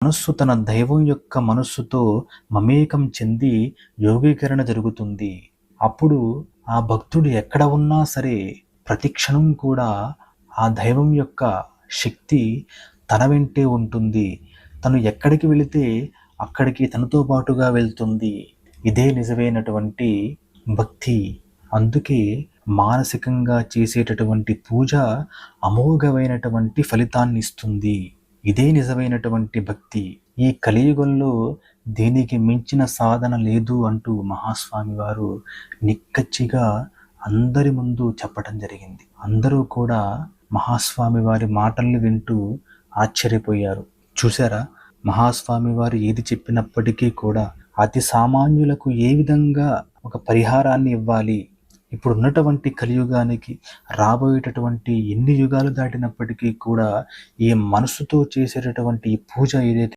మనస్సు తన దైవం యొక్క మనస్సుతో మమేకం చెంది యోగీకరణ జరుగుతుంది. అప్పుడు ఆ భక్తుడు ఎక్కడ ఉన్నా సరే ప్రతి క్షణం కూడా ఆ దైవం యొక్క శక్తి తన వెంటే ఉంటుంది. తను ఎక్కడికి వెళితే అక్కడికి తనతో పాటుగా వెళ్తుంది. ఇదే నిజమైనటువంటి భక్తి. అందుకే మానసికంగా చేసేటటువంటి పూజ అమోఘమైనటువంటి ఫలితాన్ని ఇస్తుంది. ఇదే నిజమైనటువంటి భక్తి. ఈ కలియుగంలో దీనికి మించిన సాధన లేదు అంటూ మహాస్వామి వారు నిక్కచ్చిగా అందరి ముందు చెప్పటం జరిగింది. అందరూ కూడా మహాస్వామి వారి మాటల్ని వింటూ ఆశ్చర్యపోయారు. చూసారా, మహాస్వామి వారు ఏది చెప్పినప్పటికీ కూడా అతి సామాన్యులకు ఏ విధంగా ఒక పరిహారాన్ని ఇవ్వాలి, ఇప్పుడున్నటువంటి కలియుగానికి రాబోయేటటువంటి ఎన్ని యుగాలు దాటినప్పటికీ కూడా ఈ మనసుతో చేసేటటువంటి ఈ పూజ ఏదైతే